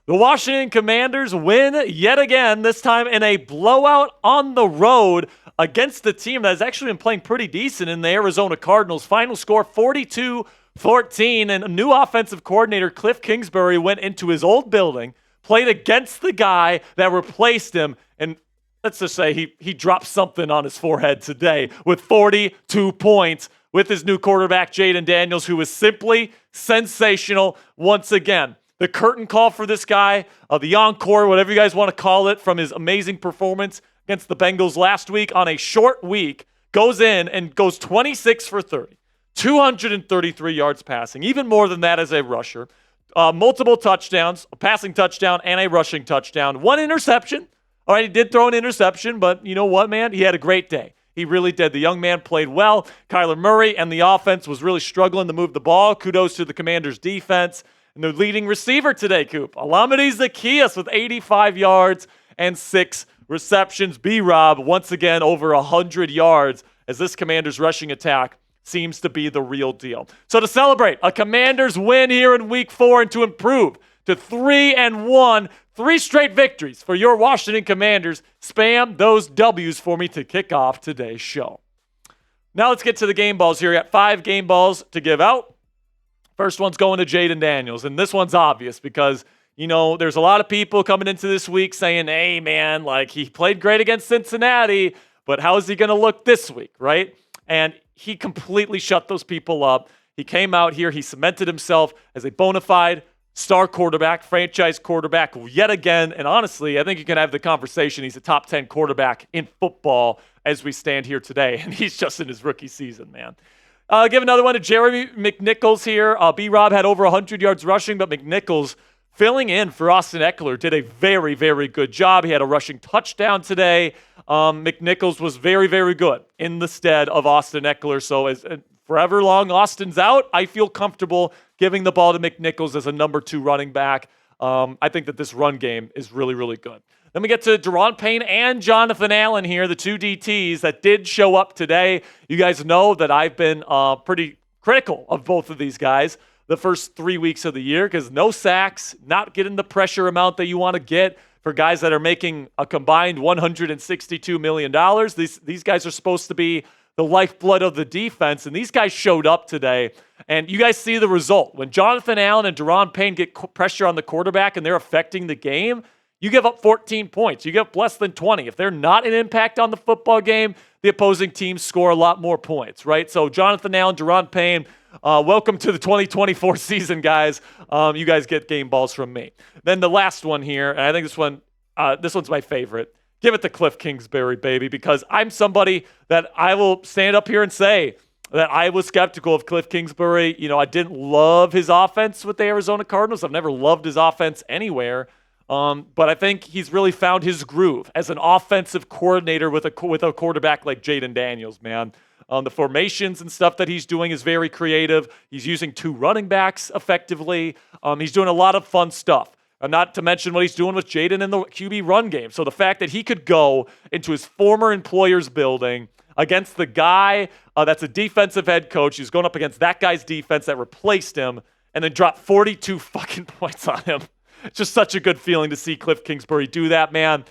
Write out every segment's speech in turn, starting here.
The Washington Commanders win yet again, this time in a blowout on the road against the team that has actually been playing pretty decent in the Arizona Cardinals. Final score 42-14, and a new offensive coordinator, Kliff Kingsbury, went into his old building, played against the guy that replaced him, and let's just say he dropped something on his forehead today with 42 points with his new quarterback, Jayden Daniels, who was simply sensational once again. The curtain call for this guy, the encore, whatever you guys want to call it, from his amazing performance against the Bengals last week on a short week, goes in and goes 26 for 30, 233 yards passing, even more than that as a rusher, multiple touchdowns, a passing touchdown and a rushing touchdown, one interception. All right, he did throw an interception, but you know what, man? He had a great day. He really did. The young man played well. Kyler Murray and the offense was really struggling to move the ball. Kudos to the Commanders' defense. And their leading receiver today, Coop, Alameda Zaccheaus with 85 yards and 6 receptions. B-Rob, once again, over 100 yards as this Commanders rushing attack seems to be the real deal. So to celebrate a Commanders win here in Week 4 and to improve to 3-1, 3 straight victories for your Washington Commanders, spam those W's for me to kick off today's show. Now let's get to the game balls here. We got 5 game balls to give out. First one's going to Jayden Daniels, and this one's obvious because, you know, there's a lot of people coming into this week saying, hey, man, like he played great against Cincinnati, but how is he going to look this week, right? And he completely shut those people up. He came out here, he cemented himself as a bona fide star quarterback, franchise quarterback yet again, and honestly, I think you can have the conversation. He's a top 10 quarterback in football as we stand here today, and he's just in his rookie season, man. Give another one to Jeremy McNichols here. B-Rob had over 100 yards rushing, but McNichols, filling in for Austin Ekeler, did a very, very good job. He had a rushing touchdown today. McNichols was very, very good in the stead of Austin Ekeler. So as forever long Austin's out, I feel comfortable giving the ball to McNichols as a number 2 running back. I think that this run game is really, really good. Then we get to Daron Payne and Jonathan Allen here, the 2 DTs that did show up today. You guys know that I've been pretty critical of both of these guys the first 3 weeks of the year because no sacks, not getting the pressure amount that you want to get for guys that are making a combined $162 million. These guys are supposed to be the lifeblood of the defense, and these guys showed up today. And you guys see the result. When Jonathan Allen and Daron Payne get pressure on the quarterback and they're affecting the game, you give up 14 points. You give up less than 20. If they're not an impact on the football game, the opposing teams score a lot more points, right? So Jonathan Allen, Daron Payne, welcome to the 2024 season, guys. You guys get game balls from me. Then the last one here, and I think this one's my favorite. Give it to Kliff Kingsbury, baby, because I'm somebody that I will stand up here and say that I was skeptical of Kliff Kingsbury. You know, I didn't love his offense with the Arizona Cardinals. I've never loved his offense anywhere. But I think he's really found his groove as an offensive coordinator with a quarterback like Jayden Daniels, man. The formations and stuff that he's doing is very creative. He's using 2 running backs effectively. He's doing a lot of fun stuff. Not to mention what he's doing with Jayden in the QB run game. So the fact that he could go into his former employer's building against the guy that's a defensive head coach, he's going up against that guy's defense that replaced him, and then drop 42 fucking points on him. It's just such a good feeling to see Kliff Kingsbury do that, man.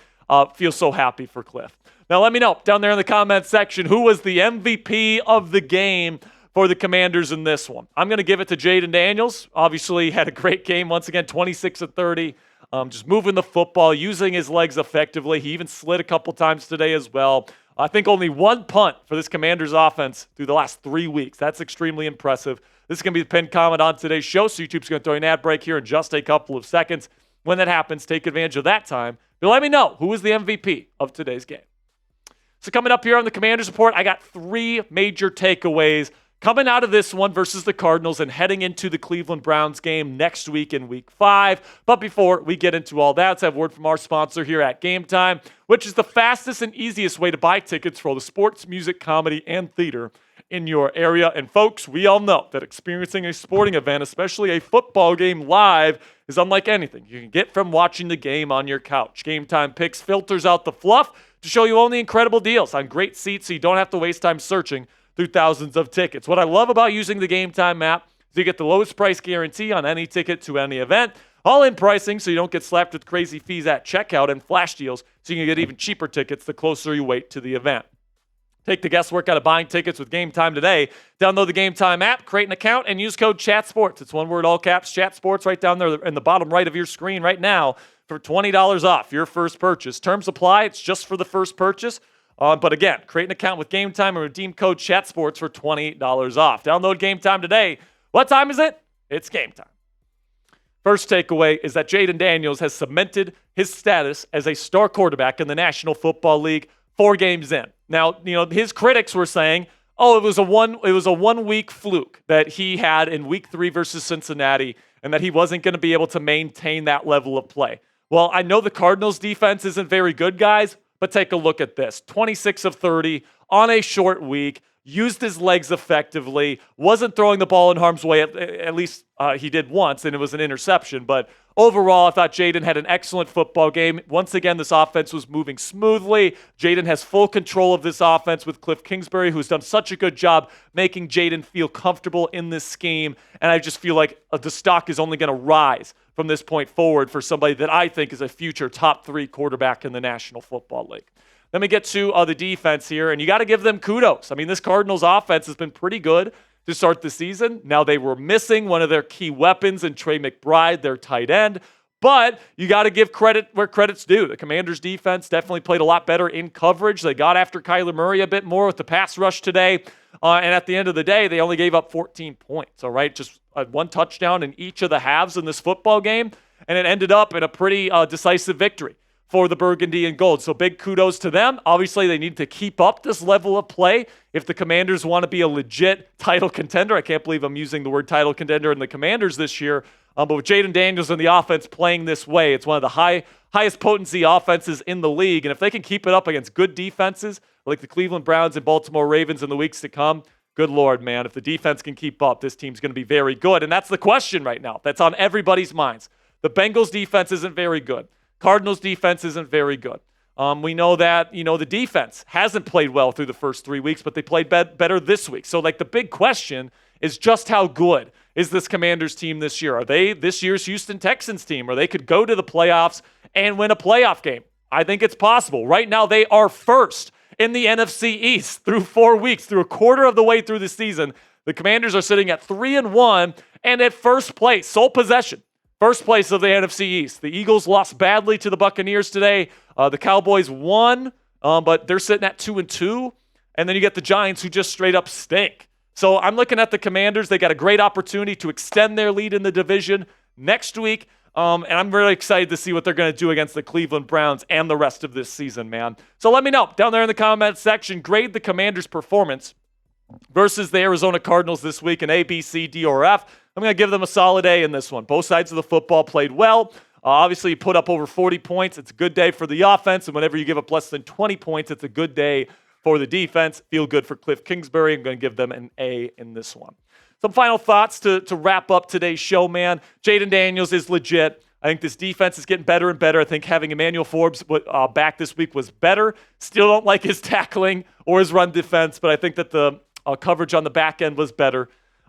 Feel so happy for Kliff. Now, let me know down there in the comments section who was the MVP of the game for the Commanders in this one. I'm going to give it to Jayden Daniels. Obviously, had a great game once again, 26 of 30. Just moving the football, using his legs effectively. He even slid a couple times today as well. I think only 1 punt for this Commanders offense through the last 3 weeks. That's extremely impressive. This is going to be the pinned comment on today's show, so YouTube's going to throw an ad break here in just a couple of seconds. When that happens, take advantage of that time. But let me know who was the MVP of today's game. So coming up here on the Commanders Report, I got 3 major takeaways coming out of this one versus the Cardinals and heading into the Cleveland Browns game next week in Week 5. But before we get into all that, let's have a word from our sponsor here at Game Time, which is the fastest and easiest way to buy tickets for all the sports, music, comedy, and theater in your area. And folks, we all know that experiencing a sporting event, especially a football game live, is unlike anything you can get from watching the game on your couch. Game Time Picks filters out the fluff to show you only incredible deals on great seats so you don't have to waste time searching through thousands of tickets. What I love about using the Game Time app is you get the lowest price guarantee on any ticket to any event. All-in pricing so you don't get slapped with crazy fees at checkout, and flash deals so you can get even cheaper tickets the closer you wait to the event. Take the guesswork out of buying tickets with Game Time today. Download the Game Time app, create an account, and use code ChatSports. It's one word, all caps, ChatSports, right down there in the bottom right of your screen right now for $20 off your first purchase. Terms apply. It's just for the first purchase. But again, create an account with Game Time and redeem code ChatSports for $20 off. Download Game Time today. What time is it? It's game time. First takeaway is that Jayden Daniels has cemented his status as a star quarterback in the National Football League 4 games in. Now, his critics were saying, it was a 1 week fluke that he had in week 3 versus Cincinnati and that he wasn't going to be able to maintain that level of play. Well, I know the Cardinals defense isn't very good, guys, but take a look at this. 26 of 30 on a short week. Used his legs effectively, wasn't throwing the ball in harm's way, at least he did once, and it was an interception. But overall, I thought Jayden had an excellent football game. Once again, this offense was moving smoothly. Jayden has full control of this offense with Kliff Kingsbury, who's done such a good job making Jayden feel comfortable in this scheme. And I just feel like the stock is only going to rise from this point forward for somebody that I think is a future top 3 quarterback in the National Football League. Let me get to the defense here, and you got to give them kudos. I mean, this Cardinals offense has been pretty good to start the season. Now, they were missing one of their key weapons in Trey McBride, their tight end, but you got to give credit where credit's due. The Commanders' defense definitely played a lot better in coverage. They got after Kyler Murray a bit more with the pass rush today, and at the end of the day, they only gave up 14 points, all right? Just 1 touchdown in each of the halves in this football game, and it ended up in a pretty decisive victory for the Burgundy and Gold. So big kudos to them. Obviously, they need to keep up this level of play if the Commanders want to be a legit title contender. I can't believe I'm using the word title contender in the Commanders this year. But with Jayden Daniels and the offense playing this way, it's one of the highest potency offenses in the league. And if they can keep it up against good defenses like the Cleveland Browns and Baltimore Ravens in the weeks to come, good Lord, man. If the defense can keep up, this team's going to be very good. And that's the question right now. That's on everybody's minds. The Bengals defense isn't very good. Cardinals defense isn't very good. We know that, the defense hasn't played well through the first 3 weeks, but they played better this week. So, the big question is just how good is this Commanders team this year? Are they this year's Houston Texans team, or they could go to the playoffs and win a playoff game? I think it's possible. Right now, they are first in the NFC East through 4 weeks, through a quarter of the way through the season. The Commanders are sitting at 3-1 and at first place, sole possession. First place of the NFC East. The Eagles lost badly to the Buccaneers today. The Cowboys won, but they're sitting at 2-2. And then you get the Giants, who just straight up stink. So I'm looking at the Commanders. They got a great opportunity to extend their lead in the division next week. And I'm really excited to see what they're going to do against the Cleveland Browns and the rest of this season, man. So let me know down there in the comment section. Grade the Commanders' performance versus the Arizona Cardinals this week in A, B, C, D, or F. I'm going to give them a solid A in this one. Both sides of the football played well. Obviously, you put up over 40 points. It's a good day for the offense. And whenever you give up less than 20 points, it's a good day for the defense. Feel good for Kliff Kingsbury. I'm going to give them an A in this one. Some final thoughts to wrap up today's show, man. Jayden Daniels is legit. I think this defense is getting better and better. I think having Emmanuel Forbes back this week was better. Still don't like his tackling or his run defense, but I think that the coverage on the back end was better.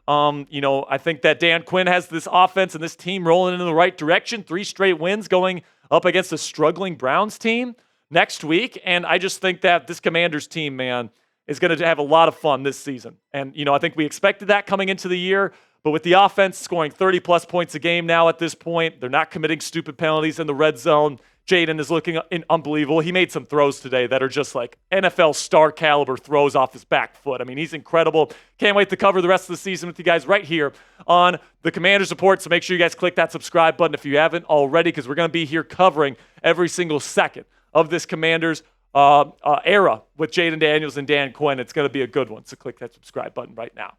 I think that Dan Quinn has this offense and this team rolling in the right direction. 3 straight wins going up against a struggling Browns team next week. And I just think that this Commanders team, man, is going to have a lot of fun this season. And, I think we expected that coming into the year. But with the offense scoring 30-plus points a game now at this point, they're not committing stupid penalties in the red zone. Jayden is looking unbelievable. He made some throws today that are just like NFL star caliber throws off his back foot. I mean, he's incredible. Can't wait to cover the rest of the season with you guys right here on the Commanders Report. So make sure you guys click that subscribe button if you haven't already, because we're going to be here covering every single second of this Commanders era with Jayden Daniels and Dan Quinn. It's going to be a good one. So click that subscribe button right now.